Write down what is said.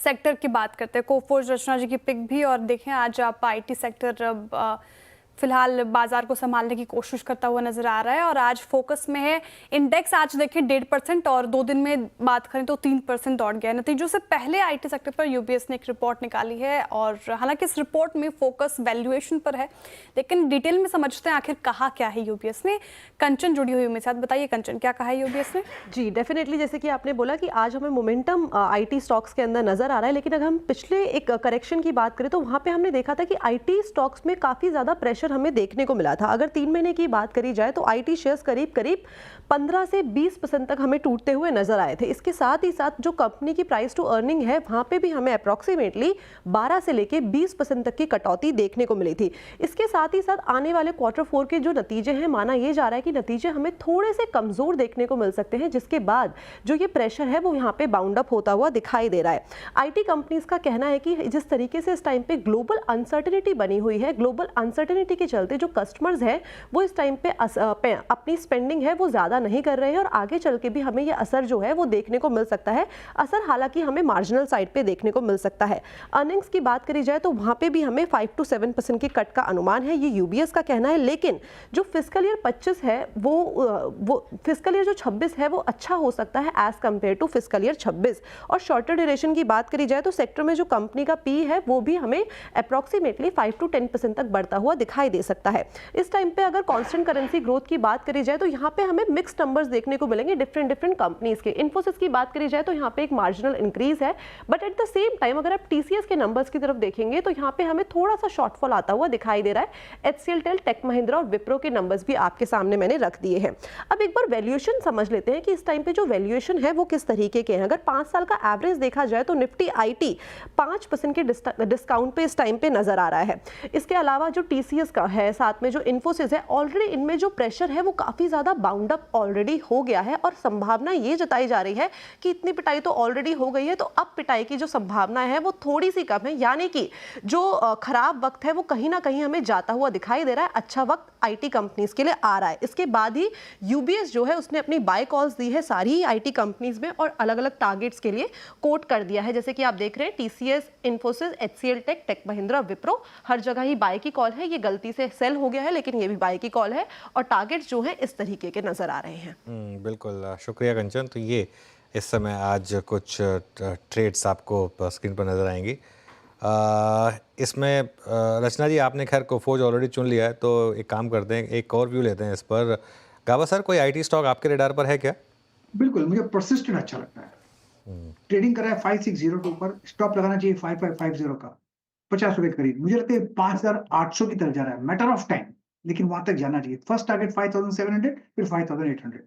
Sector की बात करते हैं, कोफोर्ज रचना जी की पिक भी। और देखें आज आप आईटी सेक्टर फिलहाल बाजार को संभालने की कोशिश करता हुआ नजर आ रहा है और आज फोकस में है। इंडेक्स आज देखें 1.5% और 2 दिन में बात करें तो 3% दौड़ गया है। नतीजों से पहले आईटी सेक्टर पर यूबीएस ने एक रिपोर्ट निकाली है और हालांकि इस रिपोर्ट में फोकस वैल्यूएशन पर है, लेकिन डिटेल में समझते हैं आखिर कहा क्या है यूबीएस ने। कंचन जुड़ी हुई मेरे साथ, बताइए कंचन क्या कहा है यूबीएस ने। जी डेफिनेटली, जैसे कि आपने बोला कि आज हमें मोमेंटम आईटी स्टॉक्स के अंदर नजर आ रहा है, लेकिन अगर हम पिछले एक करेक्शन की बात करें तो वहां पे हमने देखा था कि आईटी स्टॉक्स में काफी ज्यादा प्रेशर हमें देखने को मिला था। अगर 3 महीने की बात करी जाए तो आईटी शेयर्स करीब करीब 15 से 20% तक हमें टूटते हुए नजर आए थे। इसके साथ ही साथ जो कंपनी की प्राइस टू अर्निंग है वहां पे भी हमें अप्रॉक्सीमेटली 12 से लेके 20% तक की कटौती देखने को मिली थी। इसके साथ ही साथ आने वाले Q4 के जो नतीजे हैं, माना यह जा रहा है कि नतीजे हमें थोड़े से कमजोर देखने को मिल सकते हैं, जिसके बाद जो ये प्रेशर है वो यहाँ पे बाउंड अप होता हुआ दिखाई दे रहा है। आईटी कंपनीज का कहना है कि जिस तरीके से इस टाइम पे ग्लोबल अनसर्टेनिटी बनी हुई है, ग्लोबल अनसर्टेनिटी के चलते जो कस्टमर्स हैं वो इस टाइम पे अपनी स्पेंडिंग है वो ज्यादा नहीं कर रहे हैं और आगे चल के भी हमें ये असर जो है वो देखने को मिल सकता है। असर हालांकि हमें मार्जिनल साइड पे देखने को मिल सकता है। अर्निंग्स की बात करी जाए तो वहां पे भी हमें 5 to 7% की कट का अनुमान है, ये यूबीएस का कहना है। लेकिन जो फिस्कल ईयर 25 है वो फिस्कल ईयर जो 26 है वो अच्छा हो सकता है as compared to fiscal year 26। और शॉर्टर ड्यूरेशन की बात करी जाए तो सेक्टर में जो कंपनी का पी है वो भी हमें अप्रॉक्सीमेटली 5 to 10% तक बढ़ता हुआ दिखाई दे सकता है। इस टाइम पे अगर कांस्टेंट करेंसी ग्रोथ की बात करी जाए तो यहाँ पे हमें मिक्स्ड नंबर्स देखने को मिलेंगे डिफरेंट कंपनीज के। इन्फोसिस की बात करी जाए तो यहाँ पे एक मार्जिनल इंक्रीज है, but at the same time अगर आप टीसीएस के नंबर्स की तरफ देखेंगे तो यहाँ पे हमें थोड़ा सा शॉर्टफॉल आता हुआ दिखाई दे रहा है। एचसीएल, टेल, टेक महिंद्रा और विप्रो के नंबर्स भी आपके सामने मैंने रख दिए हैं। अब एक बार वैल्यूएशन समझ लेते हैं कि इस टाइम पे जो वैल्यूएशन है वो किस तरीके के हैं। अगर 5 साल का एवरेज देखा जाए तो निफ्टी आईटी 5% के डिस्काउंट पे इस टाइम पे नजर आ रहा है। इसके अलावा जो टीसीएस का है, साथ में जो इन्फोसिस है, ऑलरेडी इनमें जो प्रेशर है वो काफी ज्यादा बाउंड अप ऑलरेडी हो गया है और संभावना ये जताई जा रही है कि इतनी पिटाई तो ऑलरेडी हो गई है, तो अब पिटाई की जो संभावना है वो थोड़ी सी कम है। यानी कि जो खराब वक्त है वो कहीं ना कहीं हमें जाता हुआ दिखाई दे रहा है, अच्छा वक्त आईटी कंपनीज के लिए आ रहा है। इसके बाद ही यूबीएस जो है उसने अपनी बाय कॉल्स दी है सारी आईटी कंपनीज में और अलग अलग टारगेट्स के लिए कोट कर दिया है। जैसे कि आप देख रहे हैं टीसीएस, इन्फोसिस, एचसीएल, टेक महिंद्रा, विप्रो, हर जगह ही बाय की कॉल है। ये गलती से सेल हो गया है लेकिन ये भी बाय की कॉल है और टारगेट्स जो है इस तरीके के नजर आ रहे हैं। बिल्कुल, शुक्रिया कंचन। तो ये इस समय आज कुछ ट्रेड्स आपको स्क्रीन पर नजर आएंगी। इसमें रचना जी आपने खैर कोफोर्ज ऑलरेडी चुन लिया है, तो एक काम करते हैं, एक और व्यू लेते हैं इस पर। गावा सर, कोई आईटी स्टॉक आपके रेडार पर है क्या? बिल्कुल, मुझे परसिस्टेंट अच्छा लगता है। ट्रेडिंग कर रहा है 5602 के ऊपर, स्टॉप लगाना चाहिए 5550 का, 50 रुपए के करीब। मुझे लगता है 5800 की तरफ जा रहा है, मैटर ऑफ टाइम, लेकिन वहां तक जाना चाहिए। फर्स्ट टारगेट 5700, फिर 5800।